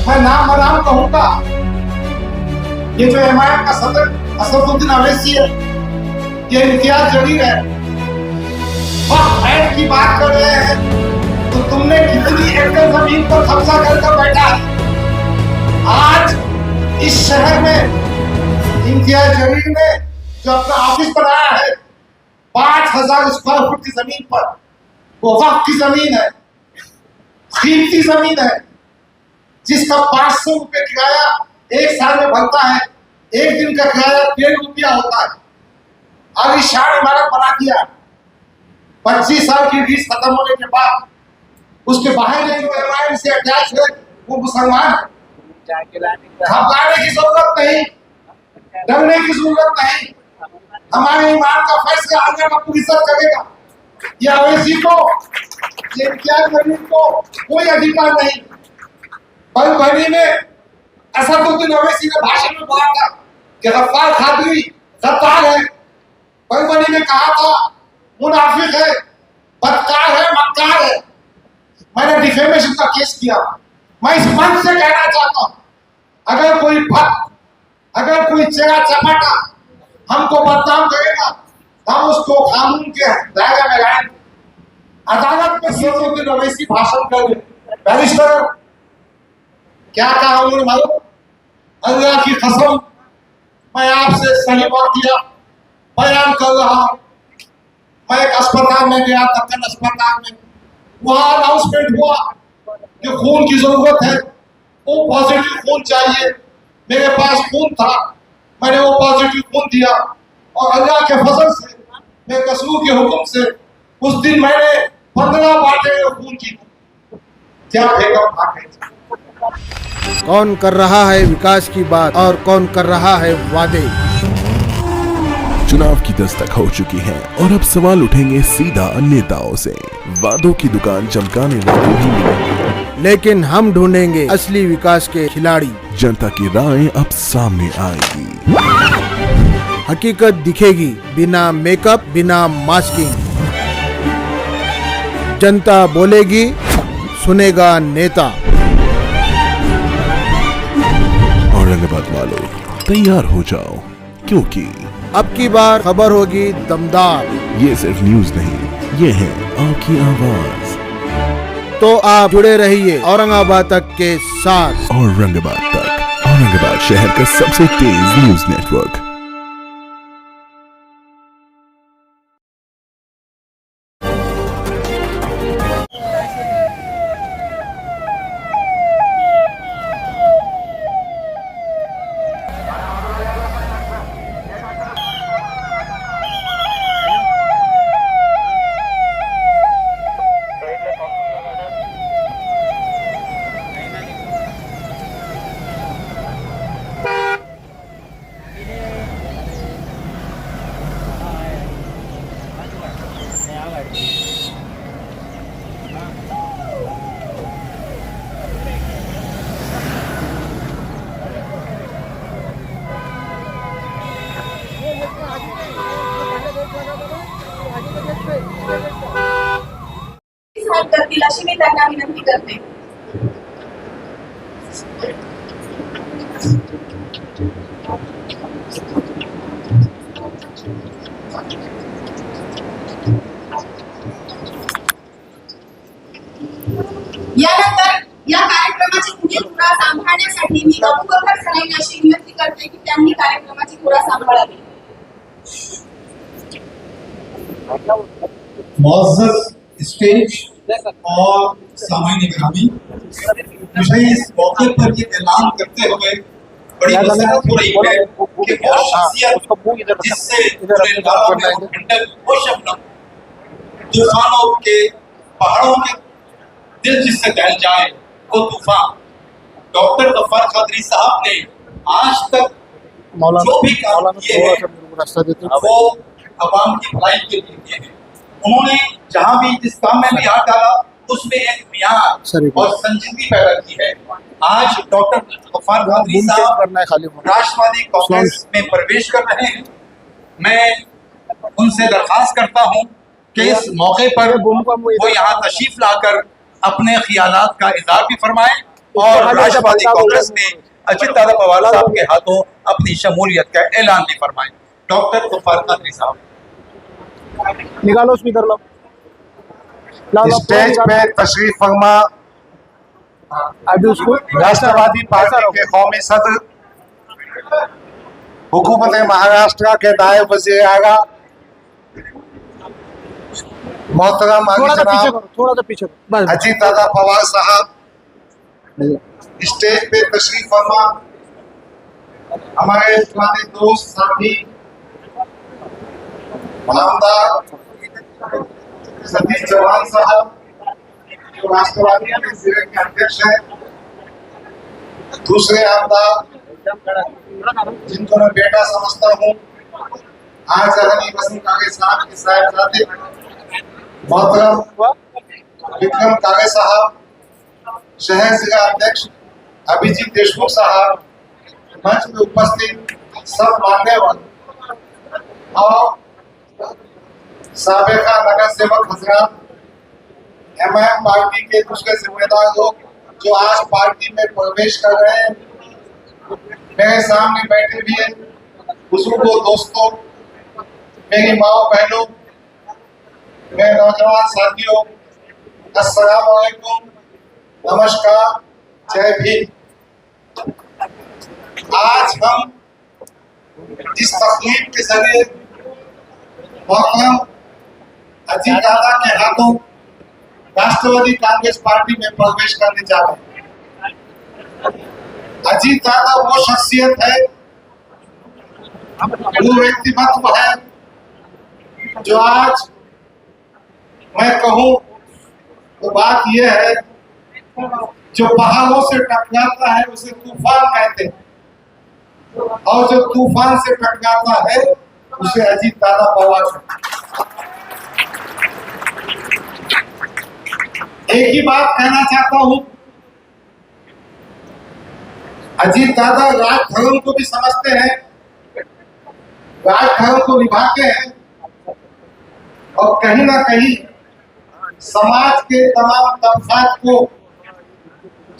मैं नाम बराम कहूंगा। ये जो एमआईएम का सदर असदुद्दीन अवैसी है, ये इम्तियाज जलील है। वक्त ऐड की बात कर रहे हैं तो तुमने कितनी एकड़ जमीन पर कब्जा कर बैठा है। आज इस शहर में इम्तियाज जलील ने जो अपना ऑफिस बनाया है 5000 स्क्वायर फुट की जमीन पर, वो वक्त की जमीन है, कीमती जमीन है, जिसका 500 रुपए किराया एक साल में बनता है। एक दिन का किराया 1.5 रुपया होता है। आलीशान इमारत बना दिया। 25 साल की लीज खत्म होने के बाद उसके बाहर जो एमआईएम से अटैच है वो मुसलमान है। घबराने की जरूरत नहीं, डरने की जरूरत नहीं। हमारे ईमान का फैसला अल्लाह रब्बुल इज्जत करेगा। ये अवैसी को, ये इम्तियाज जलील को कोई अधिकार नहीं। बलबनी में असदुद्दीन अवैसी ने भाषण में बोला था कि गफ्फार कादरी गद्दार है। बलबनी ने कहा था मुनाफिक है, बदकार है, मक्कार है। मैंने डिफेमेशन का केस किया। मैं इस मंच से कहना चाहता हूं, अगर कोई भक्त, अगर कोई चेहरा चपाटा हमको बदनाम करेगा तो हम उसको कानून के दायरे में लाएंगे। अदालत में असदुद्दीन अवैसी भाषण कर रहे। बैरिस्टर क्या कहा उन्होंने मालूम? अल्लाह की कसम, मैं आपसे सही वाकया बयान कर रहा हूं। मैं एक अस्पताल में गया, दक्कन अस्पताल में, वहां अनाउंसमेंट हुआ कि खून की जरूरत है, वो पॉजिटिव खून चाहिए। मेरे पास खून था, मैंने वो पॉजिटिव खून दिया और अल्लाह के फजल से, मेरे रसूल के हुक्म से उस दिन मैंने 15 बाटे खून की। क्या फेंका भागे। कौन कर रहा है विकास की बात और कौन कर रहा है वादे। चुनाव की दस्तक हो चुकी है और अब सवाल उठेंगे सीधा नेताओं से। वादों की दुकान चमकाने वाले भी मिलेंगे, लेकिन हम ढूंढेंगे असली विकास के खिलाड़ी। जनता की राय अब सामने आएगी। हकीकत दिखेगी बिना मेकअप, बिना मास्किंग। जनता बोलेगी, सुनेगा नेता। औरंगाबाद वालों तैयार हो जाओ, क्योंकि अब की बार खबर होगी दमदार। ये सिर्फ न्यूज नहीं, ये है आपकी आवाज। तो आप जुड़े रहिए औरंगाबाद तक के साथ। औरंगाबाद तक, औरंगाबाद शहर का सबसे तेज न्यूज नेटवर्क। करतील अशी मी त्यांना विनंती करते। यानंतर या कार्यक्रमाची पुढील धुरा सांभाळण्यासाठी मी अबूबकर सराईंना अशी विनंती करते की त्यांनी कार्यक्रमाची धुरा सांभाळावी। मुअज़्ज़ज़ स्टेज और सामान्य ग्रामी, मुझे इस मौके पर ये ऐलान करते हुए बड़ी मसरत हो रही है कि वो शख्सियत जिससे पूरे इलाके में ठंडक, वो शबनम, तूफानों के पहाड़ों के दिल जिससे दहल जाए, वो तूफान डॉक्टर गफ्फार कादरी साहब ने आज तक जो भी काम किए हैं वो अवाम की भलाई के लिए किए हैं। उन्होंने जहां भी जिस काम में भी हाथ डाला उसमें एक मियार और संजीदगी पैदा की है। आज डॉक्टर गफ्फार कादरी साहब राष्ट्रवादी कांग्रेस में प्रवेश कर रहे हैं। मैं उनसे दरखास्त करता हूं कि इस मौके पर वो यहाँ तशरीफ लाकर अपने ख्यालात का इज़हार भी फरमाएं और राष्ट्रवादी कांग्रेस ने अजित दादा पवार साहब के हाथों अपनी शमूलियत का ऐलान भी फरमाया। डॉक्टर तुफान कादरी साहब निकालो स्पीकर लो। स्टेज पे तशरीफ फरमा अभी उसको राष्ट्रवादी पार्टी के कौमी सदर हुकूमत महाराष्ट्र के नायब वज़ीर आला मोहतरम थोड़ा सा पीछे बस। अजीत दादा पवार साहब स्टेज पे तशरीफ फरमा। हमारे पुराने दोस्त साथी नामदार सतीश चौहान साहब जो राष्ट्रवादी कांग्रेस के अध्यक्ष हैं, दूसरे आमदार जिनको मैं बेटा समझता हूँ, आज अगनी वसंत कागे साहब के साहबजादे मोहतरम विक्रम कागे साहब, शहर जिला अध्यक्ष अभिजीत देशमुख साहब, मंच में उपस्थित सब मान्यवर और साबिका नगर सेवक हजरात, एमआईएम पार्टी के दूसरे जिम्मेदार लोग जो आज पार्टी में प्रवेश कर रहे हैं, मेरे सामने बैठे भी हैं, बुजुर्गों, दोस्तों, मेरी माओ बहनों, मेरे नौजवान साथियों, अस्सलाम वालेकुम, नमस्कार, जय भीम। आज हम इस तकलीफ के जरिए मोहतरम अजीत दादा के हाथों राष्ट्रवादी कांग्रेस पार्टी में प्रवेश करने जा रहे हैं। अजीत दादा वो शख्सियत है, वो व्यक्तिमत्व है जो आज मैं कहूं तो बात यह है, जो पहाड़ों से टकराता है उसे तूफान कहते हैं, और जो तूफान से टकराता है उसे अजीत दादा पवार कहते हैं। एक ही बात कहना चाहता हूं, अजीत दादा राजधर्म को भी समझते हैं, राजधर्म को निभाते हैं और कहीं ना कहीं समाज के तमाम तबकात को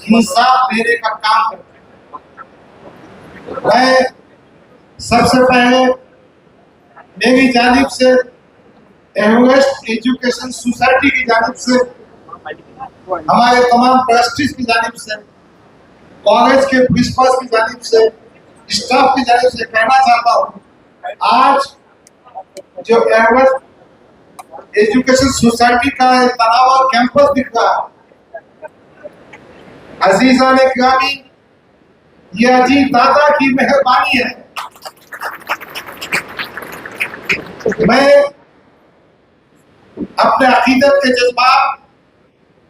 इंसाफ देने का काम करते हैं। मैं सबसे पहले मेरी जानिब से एवरेस्ट एजुकेशन सोसाइटी की जानिब से, हमारे तमाम ट्रस्टीज की जानिब से, कॉलेज के प्रिंसिपल्स की जानिब से, स्टाफ की जानिब से कहना चाहता हूँ, आज जो एवरेस्ट एजुकेशन सोसाइटी का तनावा कैंपस दिख रहा है, अजीजा ने गिरामी, ये अजीत दादा की मेहरबानी है। मैं अपने अकीदत के जज्बात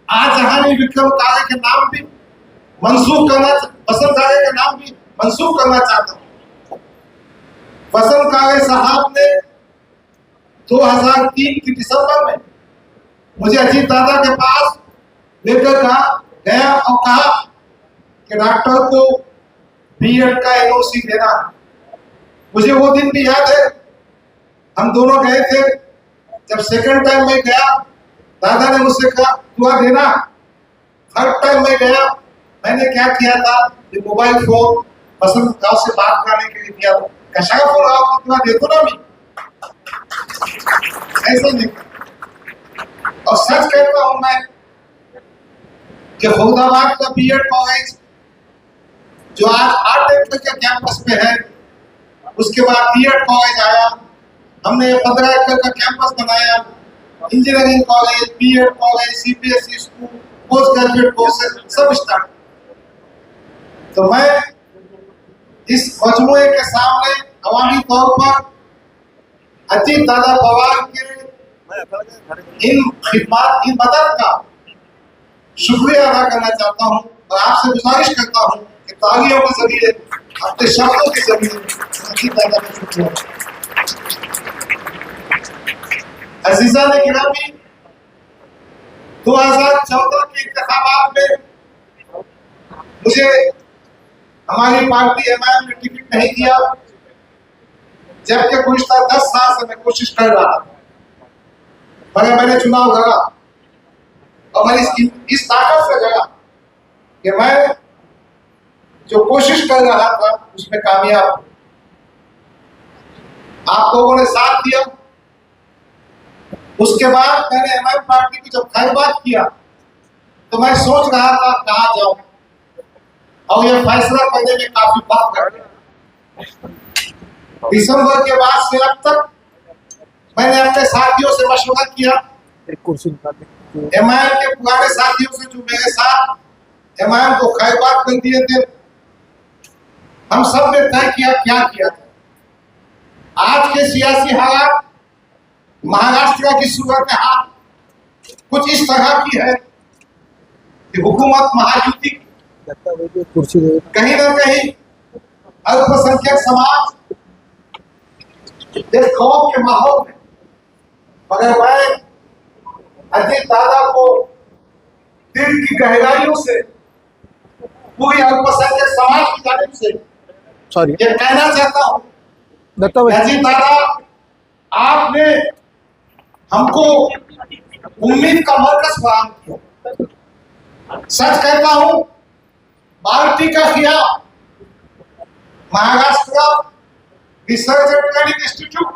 आज जहानी विक्रम कागे के नाम भी मंसूब करना, वसंत कागे के नाम भी मंसूब करना चाहता हूँ। वसंत कागे साहब ने 2003 की दिसंबर में मुझे अजीत दादा के पास लेकर गया और कहा कि डॉक्टर को बीएड का एनओसी देना। मुझे वो दिन भी याद है, हम दोनों गए थे। जब सेकंड टाइम मैं गया, दादा ने मुझसे कहा दुआ देना। थर्ड टाइम मैं गया, मैंने क्या किया था, ये मोबाइल फोन बसंत गांव से बात करने के लिए किया था। कशा का फोन आपको दुआ दे दो ना, भी ऐसे नहीं। और सच कहता हूं मैं कि फरीदाबाद का बीएड कॉलेज जो आज आर्ट एक्टर के कैंपस पे है, उसके बाद बीएड कॉलेज आया, हमने 15 एकड़ का कैंपस बनाया, engineering college, BEd college, CBSE school, post graduate courses सब स्टार्ट। तो मैं इस मजमूए के सामने अवामी तौर पर अजीत दादा पवार के इन खिदमत, इन मदद का शुक्रिया अदा करना चाहता हूं और आपसे गुजारिश करता हूं कि तालियों के जरिए, अपने शब्दों के जरिए अजीत दादा का शुक्रिया। अजीजा ने गिरामी, 2014 के इंतखाबात में मुझे हमारी पार्टी एमआईएम ने टिकट नहीं दिया, जबकि गुज़िश्ता 10 साल से मैं कोशिश कर रहा था, मगर मैंने चुनाव लड़ा और मैंने इस ताकत से लड़ा कि मैं जो कोशिश कर रहा था उसमें कामयाब हूं। आप लोगों ने साथ दिया। उसके बाद मैंने एमआईएम पार्टी की जब खैरबाद किया तो मैं सोच रहा था कहाँ जाऊं, और ये फैसला करने में काफी वक्त लग गया। दिसंबर के बाद से अब तक मैंने अपने साथियों से मशवरा किया, एक कुर्सी निकाल दे। एमआईएम के पुराने साथियों से जो मेरे साथ एमआईएम को खैरबाद कर दिए थे। हम सब ने तय किया क्या किया था। आज के सियासी हालात, महाराष्ट्र की सूरत हाल कुछ इस तरह की है कि हुकूमत महायुति की कुर्सी दे। कहीं ना कहीं अल्पसंख्यक समाज इस खौफ के माहौल में, मगर मैं अजीत दादा को दिल की गहराइयों से, पूरी अल्पसंख्यक समाज की जानिब से सॉरी ये कहना चाहता हूं, दत्ता भाई। अजीत दादा आपने हमको उम्मीद का मरकज फराहम किया। सच कहता हूं, पार्टी का खियाल Maharashtra research and training institute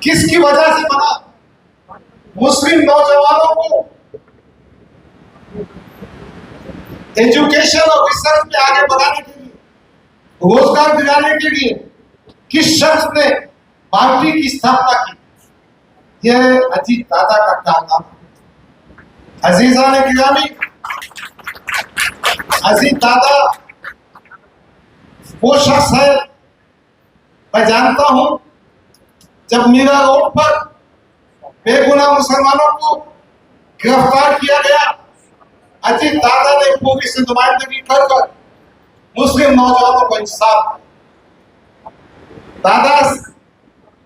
किसकी वजह से बना? मुस्लिम नौजवानों को एजुकेशन और रिसर्च में आगे बढ़ाने के लिए, रोजगार दिलाने के लिए किस शख्स ने पार्टी की स्थापना की? यह अजीत दादा का कारनामा। अजीजा ने गिरामी, अजीत दादा वो शख्स है, मैं जानता हूं, जब मीरा रोड पर बेगुनाह मुसलमानों को गिरफ्तार किया गया, अजीत दादा ने पूरी से नुमाइंदगी कर मुस्लिम नौजवानों को इंसाफ दिया। दादा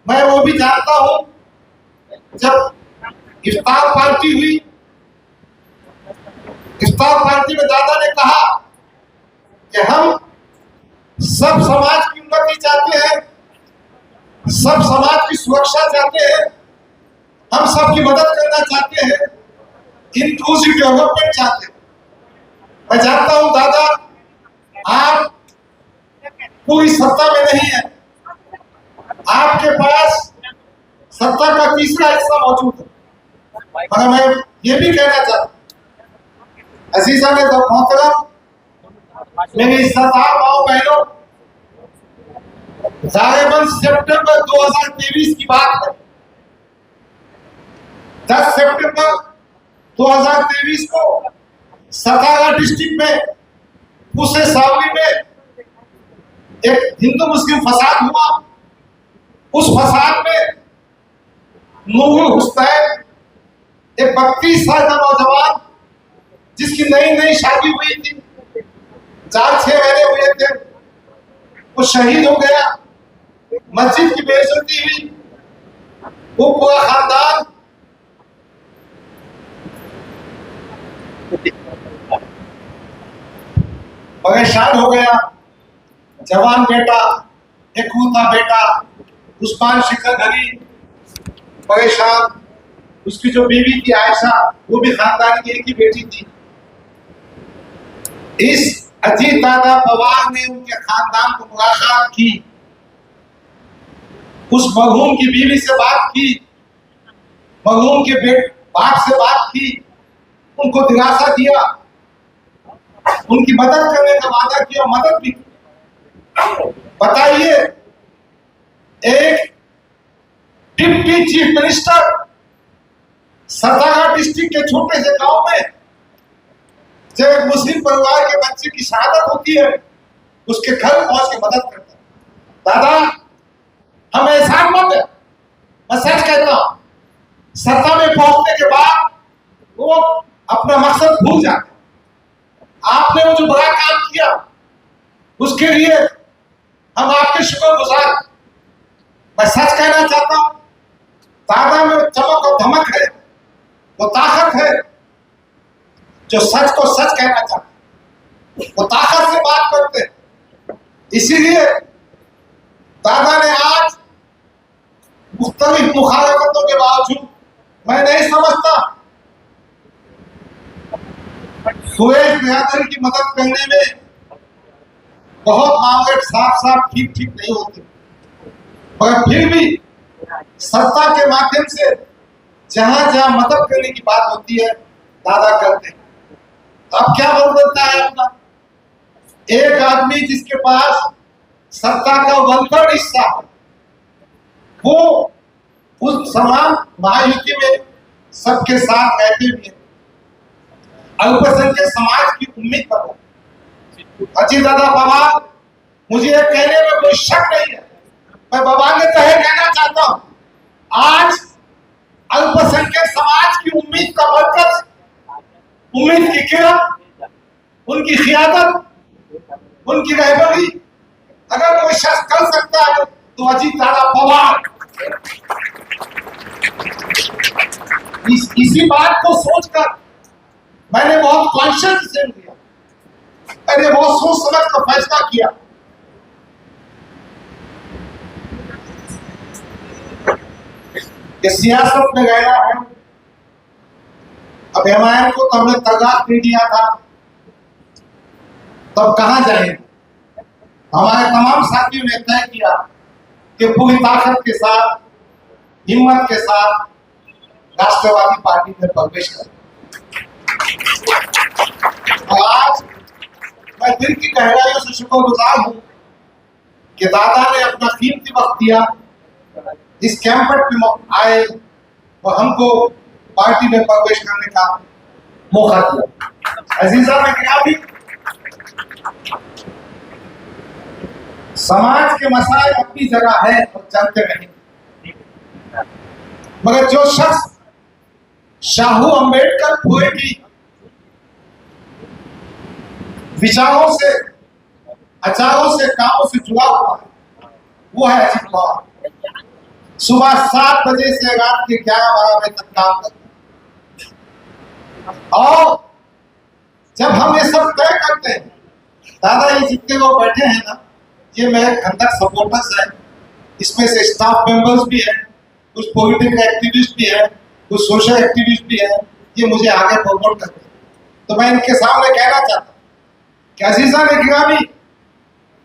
मैं वो भी जानता हूं, जब इफ्तार पार्टी हुई, इफ्तार पार्टी में दादा ने कहा कि हम सब समाज की उन्नति चाहते हैं, सब समाज की सुरक्षा चाहते हैं, हम सबकी मदद करना चाहते हैं, इंक्लूसिव डेवलपमेंट चाहते हैं। मैं जानता हूं दादा आप पूरी सत्ता में नहीं है, आपके पास सत्ता का तीसरा हिस्सा मौजूद है, मगर मैं ये भी कहना चाहता हूं, अजीजा ने तो मोहतरम मेरी सरदार माओ बहनों, जाहिरबंद सितंबर 2023 की बात है। 10 सितंबर 2023 को सतारा डिस्ट्रिक्ट में उसे सावली में एक हिंदू मुस्लिम फसाद हुआ। उस फसाद में नूरुल हुसैन, एक 32 साल का नौजवान जिसकी नई नई शादी हुई थी, 4-6 महीने हुए थे, वो शहीद हो गया। मस्जिद की बेइज्जती हुई, वो पूरा खानदान परेशान हो गया। जवान बेटा, एकलौता बेटा उस्मान शिखर घनी परेशान, उसकी जो बीवी थी आयशा, वो भी खानदान की एक ही बेटी थी। इस अजीत दादा पवार ने उनके खानदान को मुलाकात की, उस मरहूम की बीवी से बात की, मरहूम के बाप से बात की, उनको दिलासा दिया, उनकी मदद करने का वादा किया, मदद भी की। बताइए, एक डिप्टी चीफ मिनिस्टर सतारा डिस्ट्रिक्ट के छोटे से गांव में जब एक मुस्लिम परिवार के बच्चे की शहादत होती है, उसके घर पहुंच के मदद करता है। दादा हम एहसान मत है, मैं सच कहता हूं, सत्ता में पहुंचने के बाद वो अपना मकसद भूल जाते। आपने वो जो बड़ा काम किया उसके लिए हम आपके शुक्रगुजार। मैं सच कहना चाहता हूं, दादा में चमक और धमक है, वो ताकत है जो सच को सच कहना चाहते, वो ताकत से बात करते। इसीलिए दादा ने आज मुख्तलिफ मुखालफतों के बावजूद, मैं नहीं समझता सुरेश बिरादर की मदद करने में बहुत मामले साफ साफ ठीक ठीक नहीं होते, पर फिर भी सत्ता के माध्यम से जहां जहां मदद करने की बात होती है दादा करते हैं। तो अब क्या बनता है अपना एक आदमी जिसके पास सत्ता का 1/3 हिस्सा है, वो उस समान महायुति में सबके साथ रहते हुए अल्पसंख्यक समाज की उम्मीद पर हो। अजीत दादा पवार, मुझे ये कहने में कोई शक नहीं है, मैं बाबा ने कहे कहना चाहता हूं, आज अल्पसंख्यक समाज की उम्मीद का मरकज, उम्मीद की किरण, उनकी क़ियादत, उनकी रहबरी अगर कोई शख्स कर सकता है तो अजीत दादा पवार। इसी बात को सोचकर मैंने बहुत कॉन्शियस डिसीजन लिया, मैंने बहुत सोच समझ कर फैसला किया कि सियासत में गया है। अब एमआईएम को तो हमने तगाद दे दिया था, तब कहां जाएंगे? हमारे तमाम साथियों ने तय किया कि पूरी ताकत के साथ, हिम्मत के साथ राष्ट्रवादी पार्टी में प्रवेश करें। आज मैं दिल की गहराइयों से शुक्रगुजार हूं कि दादा ने अपना कीमती वक्त दिया, इस कैंपस में आए और हमको पार्टी में प्रवेश करने का मौका दिया। अजीजा ने क्या भी समाज के मसाइल अपनी जगह है और चलते रहेंगे, मगर जो शख्स शाहू अंबेडकर पूरे की विचारों से, आचारों से, कामों से जुड़ा हुआ है, वो है अजीत पवार। सुबह 7 बजे से रात के 11-12 बजे तक काम करते हैं। और जब हम ये सब तय करते हैं, दादा ये जितने लोग बैठे हैं ना, ये मेरे खंडक सपोर्टर्स हैं, इसमें से स्टाफ मेंबर्स भी हैं, कुछ पॉलिटिकल एक्टिविस्ट भी हैं, कुछ सोशल एक्टिविस्ट भी हैं, ये मुझे आगे प्रमोट करते हैं। तो मैं इनके सामने कहना चाहता हूँ कि अजीजा ने गिरामी,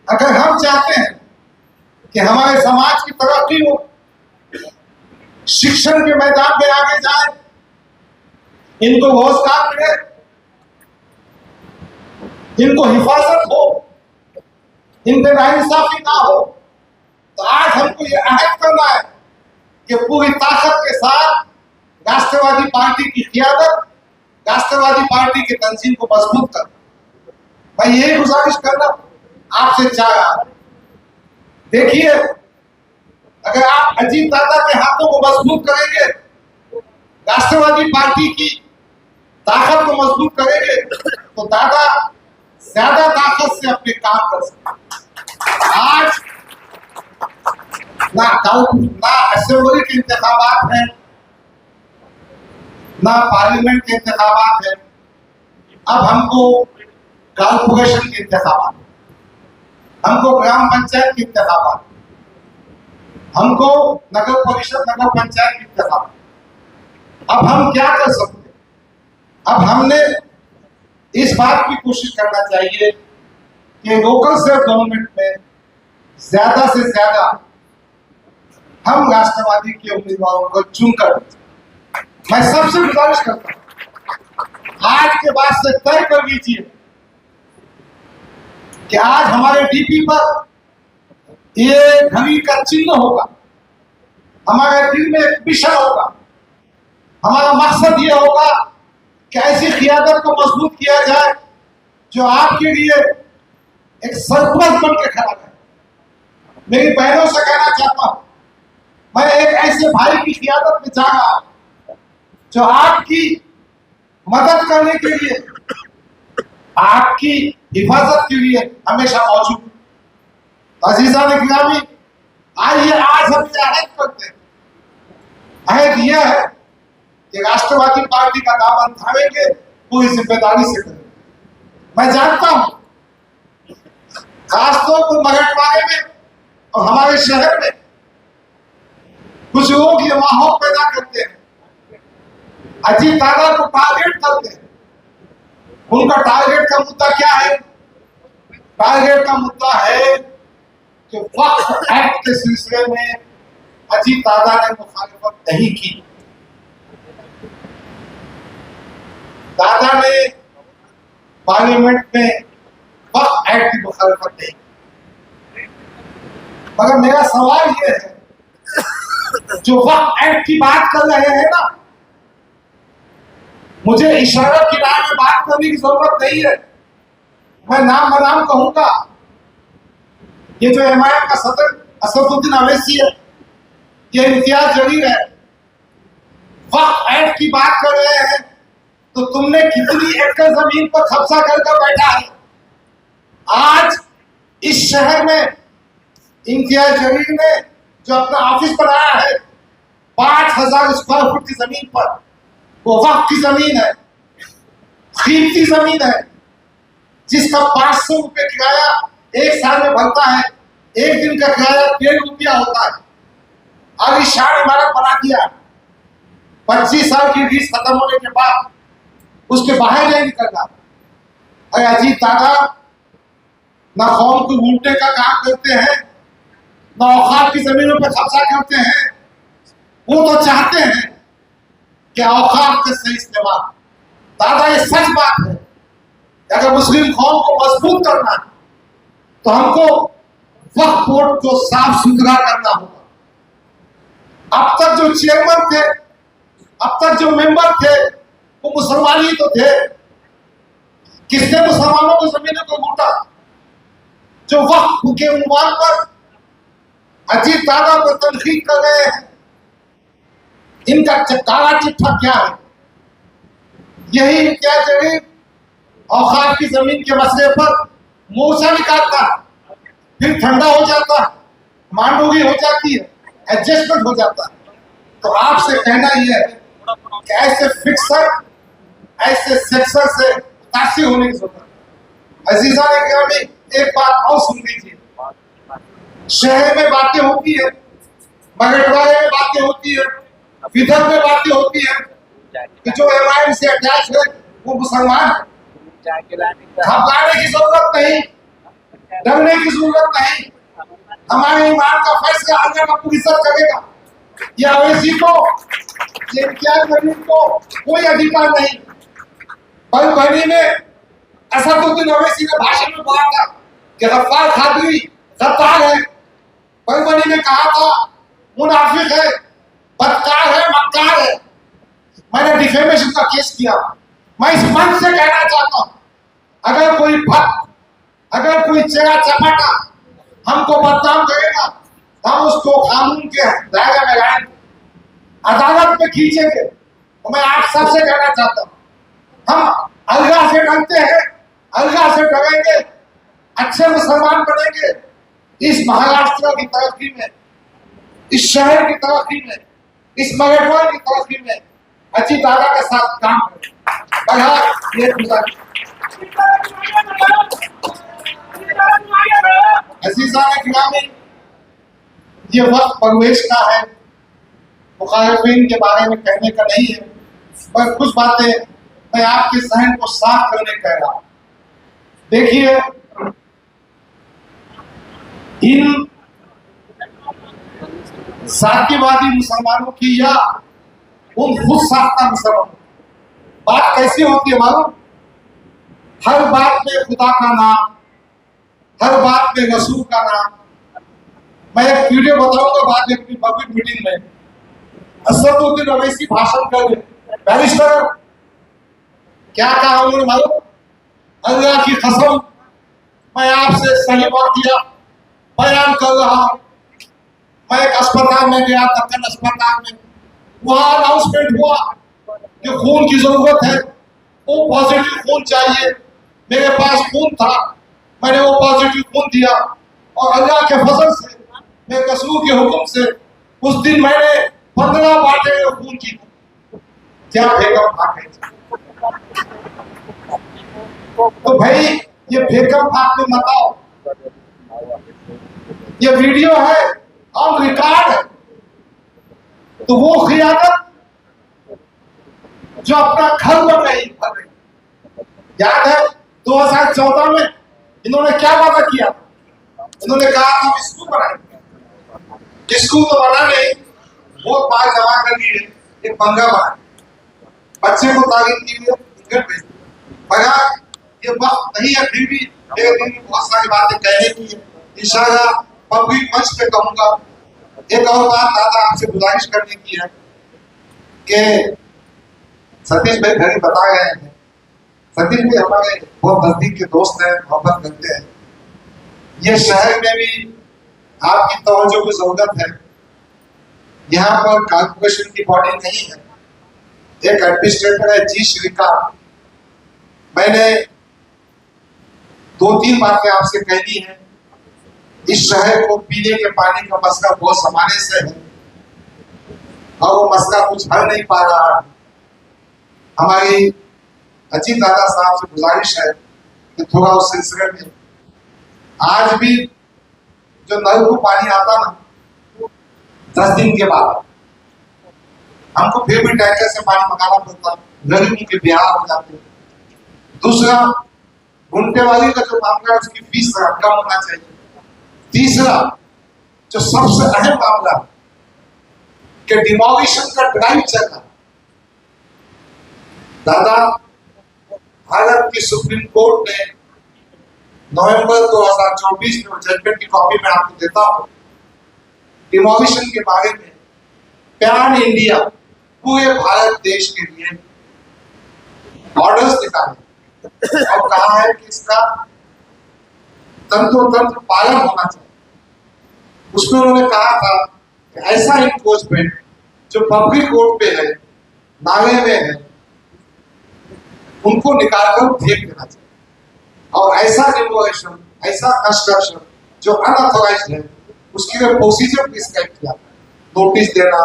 अगर हम चाहते हैं कि हमारे समाज की तरक्की हो, शिक्षण के मैदान में आगे जाए, इनको रोजगार मिले, इनको हिफाजत हो, इन पे नाइंसाफी ना हो, तो आज हमको ये अहद करना है कि पूरी ताकत के साथ राष्ट्रवादी पार्टी की क़ियादत, राष्ट्रवादी पार्टी की तंजीम को मजबूत कर। मैं यही गुजारिश करना आपसे चाह रहा हूं। देखिए, अगर आप अजीत दादा के हाथों को मजबूत करेंगे, राष्ट्रवादी पार्टी की ताकत को मजबूत करेंगे, तो दादा ज्यादा ताकत से अपने काम कर सकते। आज ना असेंबली के इंतखाबात हैं, ना पार्लियामेंट के इंतखाबात हैं, अब हमको कॉर्पोरेशन के इंतखाबात, हमको ग्राम पंचायत के इंतखाबात, हमको नगर परिषद, नगर पंचायत के इंतखाबात। अब हम क्या कर सकते हैं? अब हमने इस बात की कोशिश करना चाहिए कि लोकल सेल्फ गवर्नमेंट में ज्यादा से ज्यादा हम राष्ट्रवादी के उम्मीदवारों को चुनकर, मैं सबसे गुजारिश करता हूं, आज के बाद से तय कर लीजिए कि आज हमारे डीपी पर ये घड़ी का चिन्ह होगा, हमारे दिल में एक मिशन होगा, हमारा मकसद ये होगा कि ऐसी क़ियादत को मजबूत किया जाए जो आपके लिए एक सरपरस्त बन के खड़ा है। मेरी बहनों से कहना चाहता हूं, मैं एक ऐसे भाई की क़ियादत में जा रहा हूं जो आपकी मदद करने के लिए, आपकी हिफाजत के लिए हमेशा मौजूद। अजीजा ने गिरामी, आइए आज हम अहद करते हैं। अहद यह है कि राष्ट्रवादी पार्टी का दामन थामेंगे, पूरी जिम्मेदारी से करेंगे। मैं जानता हूं खासतौर पर मराठवाड़े में और हमारे शहर में कुछ लोग ये माहौल पैदा करते हैं, अजीत दादा को टारगेट करते हैं उनका टारगेट का मुद्दा क्या है? टारगेट का मुद्दा है कि वक्फ एक्ट के सिलसिले में अजीत दादा ने मुखालिफत नहीं की। दादा ने पार्लियामेंट में वक्फ एक्ट की मुखालिफत नहीं की। मगर मेरा सवाल यह है, जो वक्फ एक्ट की बात कर रहे हैं ना, मुझे इशारा किनारे में बात करने की जरूरत नहीं है। मैं नाम बनाम कहूंगा, ये जो एमआईएम का सदर असदुद्दीन अवैसी है, ये इम्तियाज जलील है, वक्फ एक्ट की बात कर रहे हैं, तो तुमने कितनी एकड़ जमीन पर कब्जा करके बैठा है? आज इस शहर में इम्तियाज जलील ने जो अपना ऑफिस बनाया है 5000 स्क्वायर फुट की जमीन पर, वो वक्फ की जमीन है, कीमती जमीन है, जिसका 500 रुपए किराया एक साल में बनता है। एक दिन का किराया 1.5 रुपया होता है। आलीशान इमारत बना दिया, 25 साल की लीज खत्म होने के बाद उसके बाहर नहीं निकलना। अरे अजीत दादा ना कौम को लूटने का काम करते हैं, ना औकात की जमीनों पर कब्जा करते हैं। वो तो चाहते हैं कि औकात का सही इस्तेमाल। दादा ये सच बात है, अगर मुस्लिम कौम को मजबूत करना है तो हमको वक्फ बोर्ड को साफ सुथरा करना होगा। अब तक जो चेयरमैन थे, अब तक जो मेंबर थे, वो मुसलमान ही तो थे। किसने मुसलमानों की जमीनों को लूटा? जो वक्फ के उन्वान पर अजीत दादा को तनखीद कर रहे हैं, इनका काला चिट्ठा क्या है? यही इम्तियाज जलील औकात की जमीन के मसले पर मोर्चा निकालता, फिर ठंडा हो जाता, मांडूगी हो जाती है, एडजस्टमेंट हो जाता है। तो आपसे कहना यह है कि ऐसे फिक्सर, ऐसे सेक्सर से मुतासिर होने की जरूरत है। अजीजा ने गिरामी, एक बात और सुन लीजिए। शहर में बातें होती है, मगरवाड़े में बातें होती है, विदर्भ में बातें होती है कि जो एमआईएम से अटैच है वो मुसलमान है। घबराने की जरूरत नहीं, डरने की जरूरत नहीं। हमारे ईमान का फैसला अल्लाह का इज्जत करेगा। ये अवैसी को, ये इम्तियाज जलील को कोई अधिकार नहीं। बलबनी में असदुद्दीन अवैसी ने भाषण में बोला था कि गफ्फार कादरी गद्दार है। बलबनी ने कहा था मुनाफिक है, बदकार है, मक्कार है। मैंने डिफेमेशन का केस किया। मैं इस मंच से कहना चाहता हूं, अगर कोई भक्त, अगर कोई चेहरा चपाटा हमको बदनाम करेगा, हम उसको कानून के दायरे में लाएंगे, अदालत में खींचेंगे। तो मैं आप सबसे कहना चाहता हूं, हम अलगा से डरते हैं, अलगा से डरेंगे, अच्छे मुसलमान बनेंगे। इस महाराष्ट्र की तरक्की में, इस शहर की तरक्की में, इस मराठवाड़ा की तरक्की में अजीत दादा के साथ काम करें। ये गुजारिश। अजीजा ने गिरामी, ये वक्त परवेश का है, मुखालिफिन के बारे में कहने का नहीं है, पर कुछ बातें मैं आपके जहन को साफ करने कह रहा हूं। देखिए, इन जातिवादी मुसलमानों की या उन खुद साख्ता मुसलमानों बात कैसी होती है मालूम? हर बात में खुदा का नाम, हर बात में रसूल का नाम। मैं एक वीडियो बताऊंगा बाद में अपनी पब्लिक मीटिंग में। असदुद्दीन अवैसी भाषण कर रहे, बैरिस्टर क्या कहा उन्होंने मालूम? अल्लाह की कसम, मैं आपसे सही वाकया बयान कर रहा हूं। मैं एक अस्पताल में गया, दक्कन अस्पताल में, वहां अनाउंसमेंट हुआ कि खून की जरूरत है, वो पॉजिटिव खून चाहिए। मेरे पास खून था, मैंने वो पॉजिटिव खून दिया, और अल्लाह के फजल से, मेरे रसूल के हुक्म से उस दिन मैंने 15 बाटे खून की। क्या बेगम फाके? तो भाई ये बेगम फाक में मत आओ। ये वीडियो है, ऑन रिकॉर्ड है। तो वो खियानत जो अपना घर बन रही, याद है 2014 में इन्होंने क्या वादा किया? इन्होंने कहा था हम स्कूल बनाएंगे। स्कूल तो बना नहीं, वोट पार जमा कर लिए, एक पंगा बना, बच्चे को तारीफ की इंग्लैंड भेज मगर ये वक्त नहीं है। फिर भी एक दिन बहुत सारी बातें कहने की है, इंशाल्लाह पब्लिक मंच पे कहूंगा। एक और बात दादा आपसे गुजारिश करने की है कि सतीश भाई घड़ी बता गए हैं, सतीश भी हमारे बहुत नजदीक के दोस्त हैं, मोहब्बत करते हैं। ये शहर में भी आपकी तवज्जो की जरूरत है। यहाँ पर कॉर्पोरेशन की बॉडी नहीं है, एक एडमिनिस्ट्रेटर है जी श्रीकांत। मैंने 2-3 बातें आपसे कह दी हैं। इस शहर को पीने के पानी का मसला बहुत जमाने से है और वो मसला कुछ हल नहीं पा रहा। हमारी अजीत दादा साहब से गुजारिश है कि थोड़ा उस सिलसिले में आज भी जो नल को पानी आता ना 10 दिन के बाद हमको फिर भी टैंकर से पानी मंगाना पड़ता, गरीबों के ब्याह हो जाते। दूसरा, घंटे वाली का जो मामला है उसकी फीस कम होना चाहिए। तीसरा, जो सबसे अहम मामला कि डिमोलिशन का ड्राइव चल रहा। दादा, भारत की सुप्रीम कोर्ट ने नवंबर 2024 में जजमेंट की कॉपी में आपको देता हूं, डिमोलिशन के बारे में पैन इंडिया पूरे भारत देश के लिए ऑर्डर्स निकाले और कहा है कि इसका तंत्र पालन होना चाहिए। उसमें उन्होंने कहा था कि ऐसा इन्फोर्समेंट जो पब्लिक रोड पे है, नाले में है, उनको निकालकर फेंक देना चाहिए और ऐसा डिमोलिशन, ऐसा कंस्ट्रक्शन जो अनऑथराइज्ड है उसके लिए प्रोसीजर प्रिस्क्राइब किया, नोटिस देना,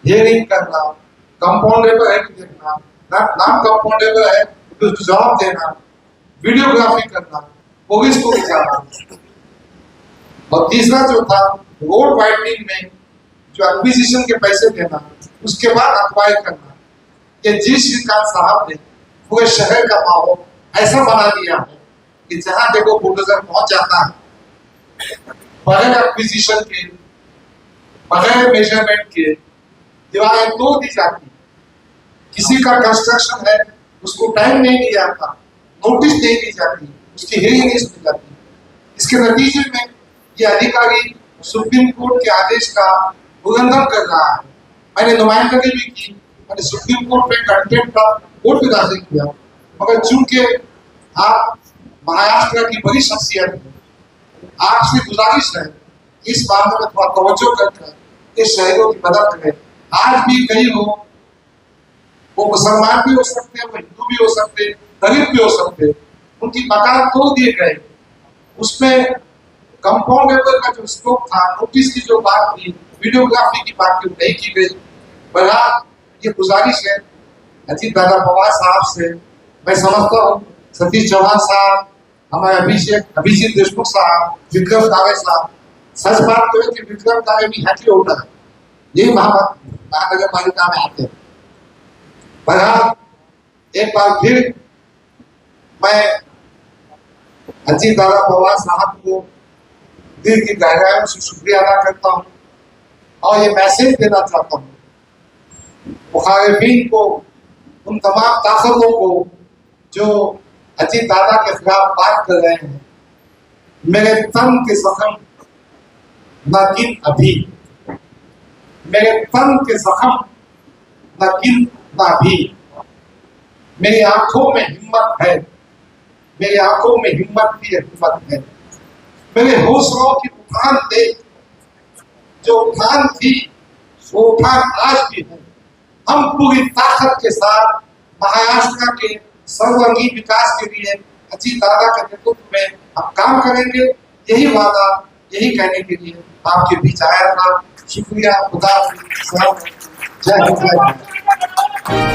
हियरिंग करना, कंपाउंडेबल है कि देखना, नाम कंपाउंडेबल है तो जवाब देना, वीडियोग्राफी करना, पुलिस को दिखाना। और तीसरा जो था रोड वाइडनिंग में जो एक्विजिशन के पैसे देना, उसके बाद अक्वायर करना। ये जी श्रीकांत साहब ने पूरे शहर का माहौल ऐसा बना दिया है कि जहां देखो बुलडोजर पहुंच जाता है, बगैर एक्विजिशन के, बगैर मेजरमेंट के दीवारें तोड़ दी जाती। किसी का कंस्ट्रक्शन है उसको टाइम नहीं दिया जाता, नोटिस नहीं दी जाती, उसकी हियरिंग नहीं सुनी जाती। इसके नतीजे में ये अधिकारी सुप्रीम कोर्ट के आदेश का उल्लंघन कर रहा है। मैंने नुमाइंदगी भी की, मैंने सुप्रीम कोर्ट में कंटेम्प्ट का कोर्ट भी दाखिल किया, मगर चूंकि आप महाराष्ट्र की बड़ी शख्सियत है, आपसे गुजारिश है इस मामले में थोड़ा तवज्जो करके इस शहरों की मदद करें। आज भी कई लोग, वो मुसलमान भी हो सकते हैं, वो हिंदू भी हो सकते हैं, दलित भी हो सकते हैं, उनकी मकान तोड़ दिए गए। उसमें कंपाउंडेबल का जो स्कोप था, नोटिस की जो बात थी, वीडियोग्राफी की बात थी, नहीं की गई। बहरहाल ये गुजारिश है अजीत दादा पवार साहब से, मैं समझता हूँ सतीश चौहान साहब, हमारे अभिजीत देशमुख साहब, विक्रम कावे साहब, सच बात तो है कि विक्रम कावे भी हैप्पी होता है, यही महानगर पालिका में आते हैं। बहरहाल एक बार फिर मैं अजीत दादा पवार साहब को दिल की गहराइयों से शुक्रिया अदा करता हूँ और ये मैसेज देना चाहता हूँ मुखालिफिन को, उन तमाम ताकतों को जो अजीत दादा के खिलाफ बात कर रहे हैं। मेरे तन के जख्म न गिन अभी, मेरे तन के जख्म न गिन न अभी, मेरी आंखों में हिम्मत है, मेरी आंखों में हिम्मत की हिम्मत है। मेरे हौसलों की उठान देख, जो उठान थी वो उठान आज भी है। हम पूरी ताकत के साथ महाराष्ट्र के सर्वांगीण विकास के लिए अजीत दादा के नेतृत्व में हम काम करेंगे। यही वादा, यही कहने के लिए आपके बीच आया था। शुक्रिया, खुदा, जय हिंद, जय भारत।